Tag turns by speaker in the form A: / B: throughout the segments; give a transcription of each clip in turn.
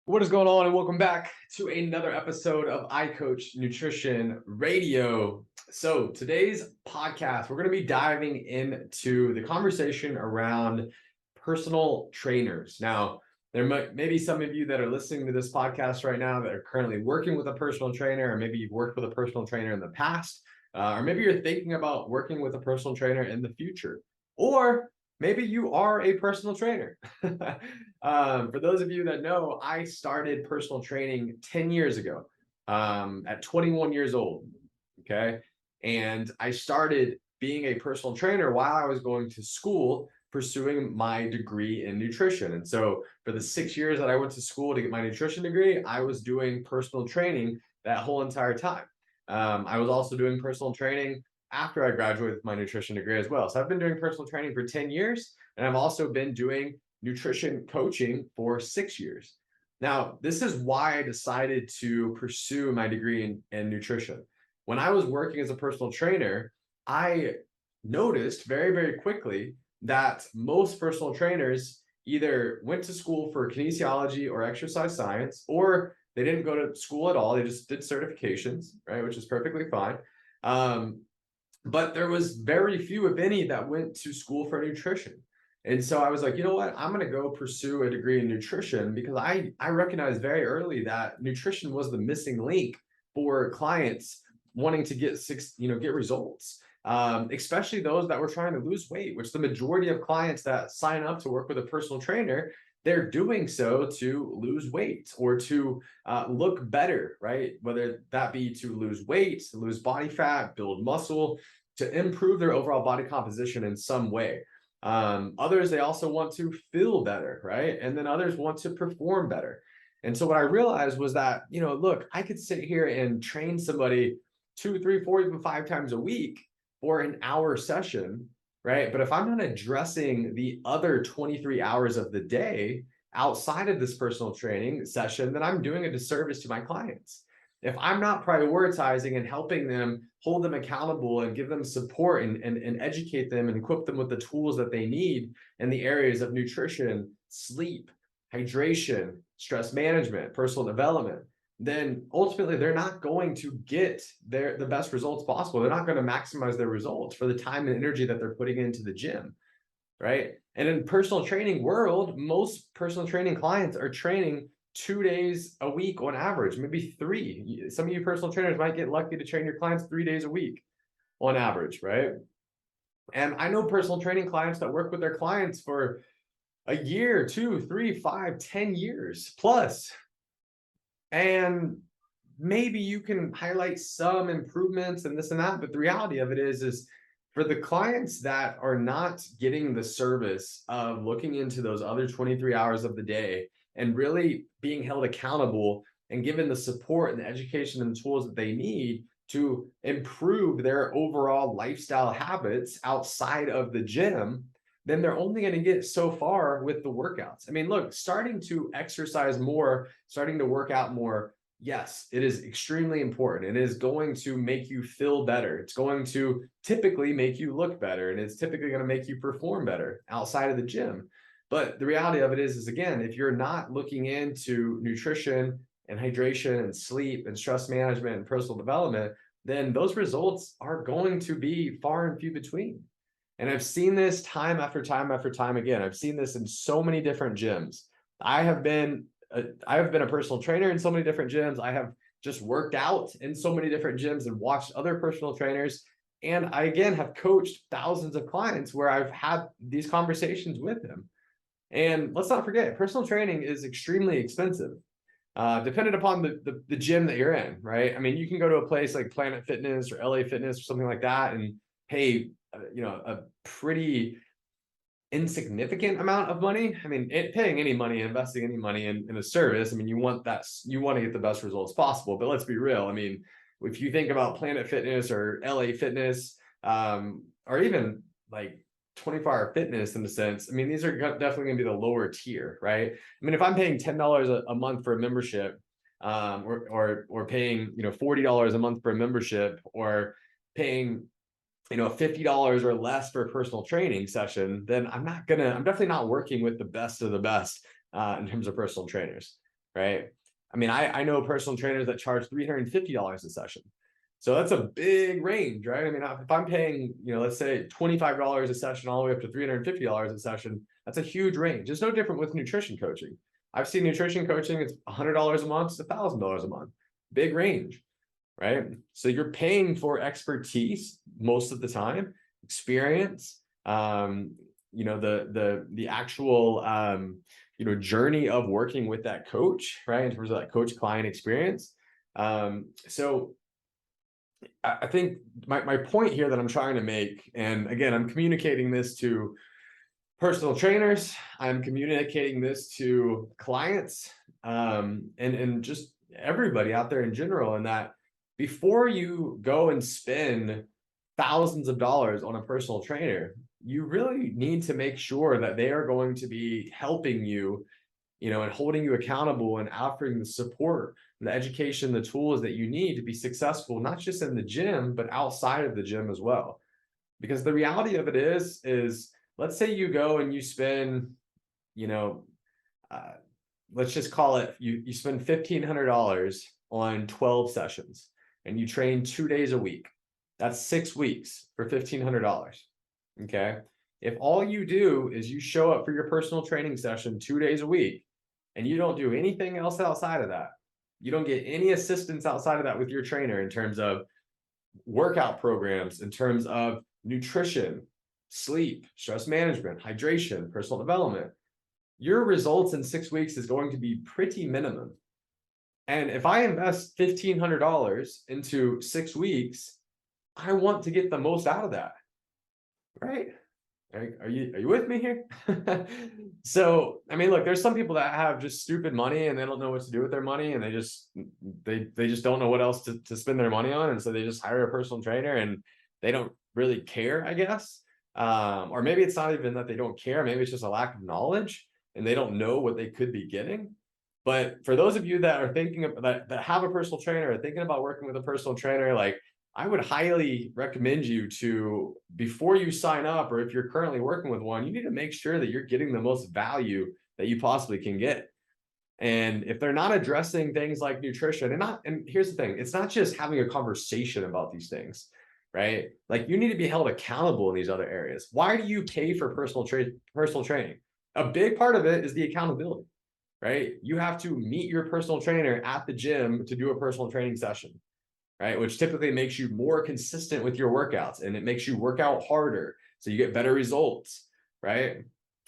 A: What is going on, and welcome back to another episode of I Coach Nutrition Radio. So, today's podcast, we're going to be diving into the conversation around personal trainers. Now, there may be some of you that are listening to this podcast right now that are currently working with a personal trainer, or maybe you've worked with a personal trainer in the past, or maybe you're thinking about working with a personal trainer in the future, or maybe you are a personal trainer. For those of you that know, I started personal training 10 years ago, at 21 years old. Okay. And I started being a personal trainer while I was going to school pursuing my degree in nutrition. And so for the 6 years that I went to school to get my nutrition degree, I was doing personal training that whole entire time. I was also doing personal training after I graduated with my nutrition degree as well. So I've been doing personal training for 10 years, and I've also been doing nutrition coaching for 6 years. Now, this is why I decided to pursue my degree in nutrition. When I was working as a personal trainer, I noticed very, very quickly that most personal trainers either went to school for kinesiology or exercise science, or they didn't go to school at all. They just did certifications, right? Which is perfectly fine. But there was very few, if any, that went to school for nutrition. And so I was like, you know what? I'm going to go pursue a degree in nutrition because I recognized very early that nutrition was the missing link for clients wanting to get results. Especially those that were trying to lose weight, which the majority of clients that sign up to work with a personal trainer, they're doing so to lose weight or to look better, right? Whether that be to lose weight, to lose body fat, build muscle, to improve their overall body composition in some way. Others, they also want to feel better, right? And then others want to perform better. And so what I realized was that, look, I could sit here and train somebody 2, 3, 4, even 5 times a week for an hour session, right? But if I'm not addressing the other 23 hours of the day outside of this personal training session, then I'm doing a disservice to my clients. If I'm not prioritizing and helping them, hold them accountable and give them support and educate them and equip them with the tools that they need in the areas of nutrition, sleep, hydration, stress management, personal development, then ultimately they're not going to get the best results possible. They're not going to maximize their results for the time and energy that they're putting into the gym, right? And in personal training world, most personal training clients are training 2 days a week on average, maybe three. Some of you personal trainers might get lucky to train your clients 3 days a week on average, right? And I know personal training clients that work with their clients for a year, 2, 3, 5, 10 years plus. And maybe you can highlight some improvements and this and that, but the reality of it is for the clients that are not getting the service of looking into those other 23 hours of the day and really being held accountable and given the support and the education and the tools that they need to improve their overall lifestyle habits outside of the gym, then they're only going to get so far with the workouts. I mean, look, starting to exercise more, starting to work out more, yes, it is extremely important. It is going to make you feel better. It's going to typically make you look better, and it's typically going to make you perform better outside of the gym. But the reality of it is again, if you're not looking into nutrition and hydration and sleep and stress management and personal development, then those results are going to be far and few between. And I've seen this time after time after time again. I've seen this in so many different gyms. I have been a personal trainer in so many different gyms. I have just worked out in so many different gyms and watched other personal trainers. And I, again, have coached thousands of clients where I've had these conversations with them. And let's not forget, personal training is extremely expensive, depending upon the gym that you're in, right? I mean, you can go to a place like Planet Fitness or LA Fitness or something like that and pay, a pretty insignificant amount of money. I mean, paying any money, investing any money in a service, I mean, you want to get the best results possible. But let's be real. I mean, if you think about Planet Fitness or LA Fitness, or even like 24-hour fitness in a sense, I mean, these are definitely going to be the lower tier, right? I mean, if I'm paying $10 a month for a membership, or paying, $40 a month for a membership, or paying $50 or less for a personal training session, then I'm definitely not working with the best of the best in terms of personal trainers. right? I mean, I know personal trainers that charge $350 a session. So that's a big range, right? I mean, if I'm paying, let's say $25 a session all the way up to $350 a session, that's a huge range. It's no different with nutrition coaching. I've seen nutrition coaching, it's $100 a month to $1,000 a month. Big range, right? So you're paying for expertise most of the time, experience, the actual journey of working with that coach, right? In terms of that coach client experience. So I think my point here that I'm trying to make, and again, I'm communicating this to personal trainers, I'm communicating this to clients, and just everybody out there in general, and that before you go and spend thousands of dollars on a personal trainer, you really need to make sure that they are going to be helping you, and holding you accountable and offering the support, the education, the tools that you need to be successful, not just in the gym, but outside of the gym as well. Because the reality of it is let's say you go and you spend, uh, let's just call it, you spend $1,500 on 12 sessions and you train 2 days a week. That's 6 weeks for $1,500. Okay. If all you do is you show up for your personal training session 2 days a week and you don't do anything else outside of that, you don't get any assistance outside of that with your trainer in terms of workout programs, in terms of nutrition, sleep, stress management, hydration, personal development, your results in 6 weeks is going to be pretty minimum. And if I invest $1,500 into 6 weeks, I want to get the most out of that, right? Are you with me here? So, I mean, look, there's some people that have just stupid money and they don't know what to do with their money, and they just don't know what else to spend their money on, and so they just hire a personal trainer and they don't really care, I guess. Or maybe it's not even that they don't care, maybe it's just a lack of knowledge and they don't know what they could be getting. But for those of you that are thinking of that have a personal trainer or thinking about working with a personal trainer, like, I would highly recommend you to, before you sign up, or if you're currently working with one, you need to make sure that you're getting the most value that you possibly can get. And if they're not addressing things like nutrition, and here's the thing, it's not just having a conversation about these things, right? Like, you need to be held accountable in these other areas. Why do you pay for personal training? A big part of it is the accountability, right? You have to meet your personal trainer at the gym to do a personal training session, right? Which typically makes you more consistent with your workouts, and it makes you work out harder. So you get better results, right?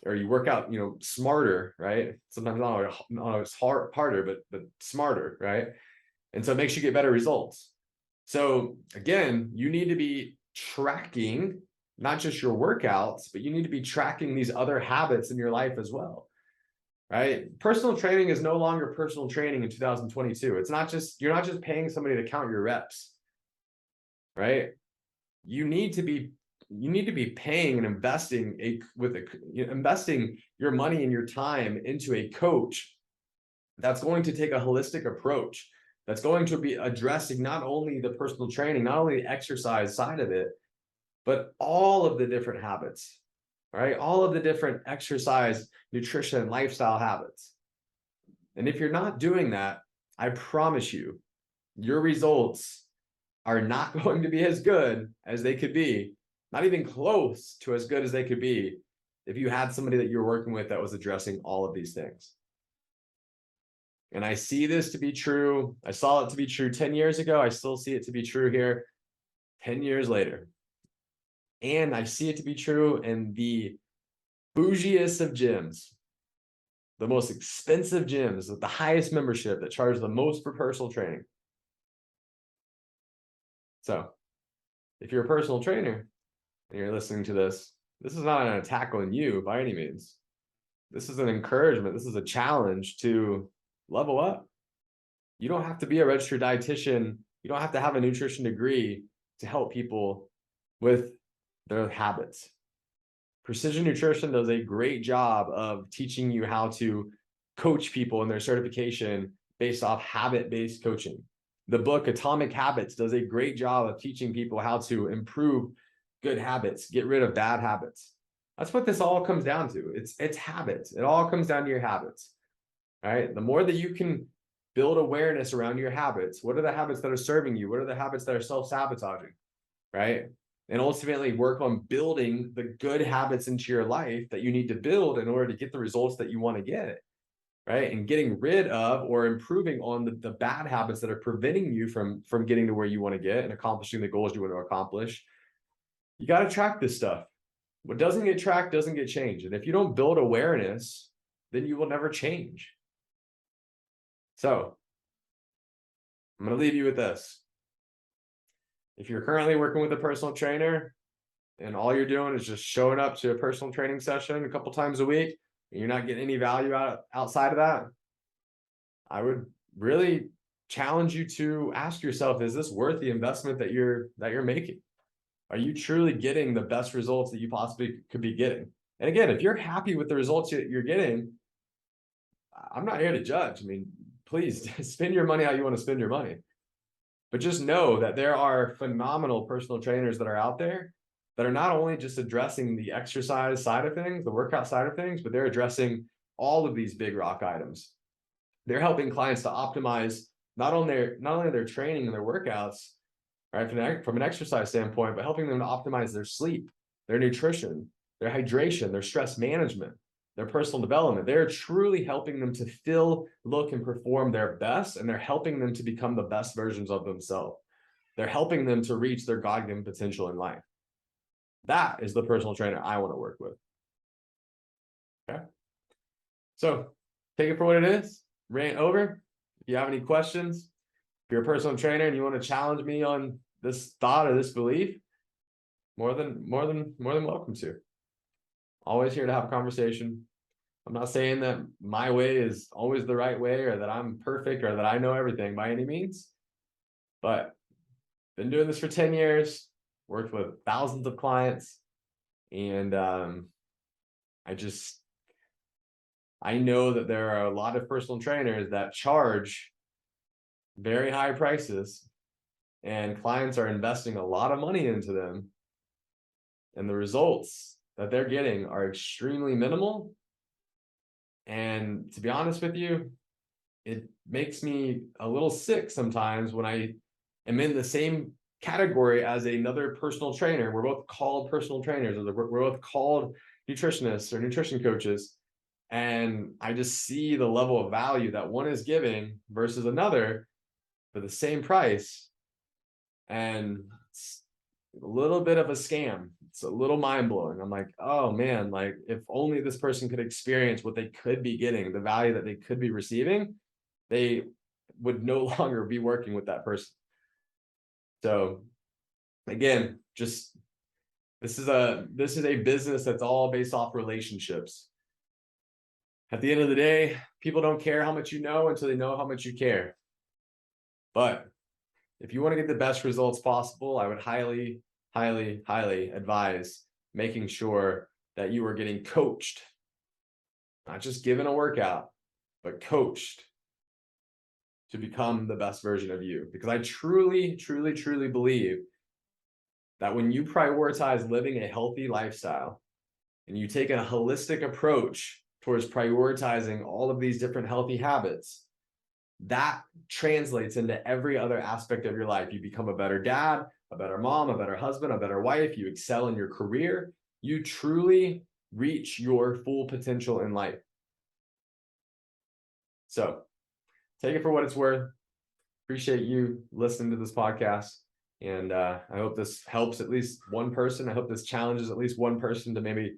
A: Or you work out, smarter, right? Sometimes not always harder, but smarter, right? And so it makes you get better results. So again, you need to be tracking not just your workouts, but you need to be tracking these other habits in your life as well, right? Personal training is no longer personal training in 2022. It's not just, you're not just paying somebody to count your reps, right? You need to be paying and investing investing your money and your time into a coach that's going to take a holistic approach, that's going to be addressing not only the personal training, not only the exercise side of it, but all of the different habits, right? All of the different exercise, nutrition, lifestyle habits. And if you're not doing that, I promise you, your results are not going to be as good as they could be, not even close to as good as they could be, if you had somebody that you're working with that was addressing all of these things. And I see this to be true. I saw it to be true 10 years ago. I still see it to be true here 10 years later. And I see it to be true in the bougiest of gyms, the most expensive gyms with the highest membership that charge the most for personal training. So if you're a personal trainer and you're listening to this, this is not an attack on you by any means. This is an encouragement. This is a challenge to level up. You don't have to be a registered dietitian. You don't have to have a nutrition degree to help people with their habits. Precision Nutrition does a great job of teaching you how to coach people in their certification based off habit-based coaching. The book Atomic Habits does a great job of teaching people how to improve good habits, get rid of bad habits. That's what this all comes down to. It's habits. It all comes down to your habits. right? The more that you can build awareness around your habits, what are the habits that are serving you? What are the habits that are self-sabotaging, right? And ultimately work on building the good habits into your life that you need to build in order to get the results that you want to get, right? And getting rid of or improving on the bad habits that are preventing you from getting to where you want to get and accomplishing the goals you want to accomplish. You got to track this stuff. What doesn't get tracked doesn't get changed. And if you don't build awareness, then you will never change. So I'm going to leave you with this. If you're currently working with a personal trainer and all you're doing is just showing up to a personal training session a couple times a week, and you're not getting any value outside of that, I would really challenge you to ask yourself, is this worth the investment that you're making? Are you truly getting the best results that you possibly could be getting? And again, if you're happy with the results you're getting, I'm not here to judge. I mean, please spend your money how you want to spend your money. But just know that there are phenomenal personal trainers that are out there that are not only just addressing the exercise side of things, the workout side of things, but they're addressing all of these big rock items. They're helping clients to optimize not only their training and their workouts, right, from an exercise standpoint, but helping them to optimize their sleep, their nutrition, their hydration, their stress management, their personal development. They're truly helping them to feel, look, and perform their best, and they're helping them to become the best versions of themselves. They're helping them to reach their God-given potential in life. That is the personal trainer I want to work with. Okay. So take it for what it is. Rant over. If you have any questions, if you're a personal trainer and you want to challenge me on this thought or this belief, more than welcome to. Always here to have a conversation. I'm not saying that my way is always the right way or that I'm perfect or that I know everything by any means, but been doing this for 10 years, worked with thousands of clients, and I know that there are a lot of personal trainers that charge very high prices, and clients are investing a lot of money into them, and the results that they're getting are extremely minimal. And to be honest with you, it makes me a little sick sometimes when I am in the same category as another personal trainer. We're both called personal trainers, or we're both called nutritionists or nutrition coaches. And I just see the level of value that one is giving versus another for the same price. And it's a little bit of a scam. It's a little mind-blowing. I'm like, oh man, like if only this person could experience what they could be getting, the value that they could be receiving, they would no longer be working with that person. So again, just this is a business that's all based off relationships. At the end of the day, people don't care how much you know until they know how much you care. But if you want to get the best results possible, I would highly, highly, highly advise making sure that you are getting coached, not just given a workout, but coached to become the best version of you. Because I truly, truly, truly believe that when you prioritize living a healthy lifestyle and you take a holistic approach towards prioritizing all of these different healthy habits, that translates into every other aspect of your life. You become a better dad, a better mom, a better husband, a better wife. You excel in your career. You truly reach your full potential in life. So take it for what it's worth. Appreciate you listening to this podcast. And I hope this helps at least one person. I hope this challenges at least one person to maybe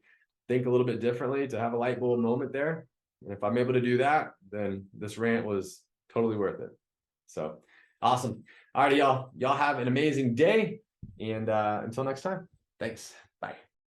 A: think a little bit differently, to have a light bulb moment there. And if I'm able to do that, then this rant was totally worth it. So awesome. All righty, y'all. Y'all have an amazing day. And until next time, thanks. Bye.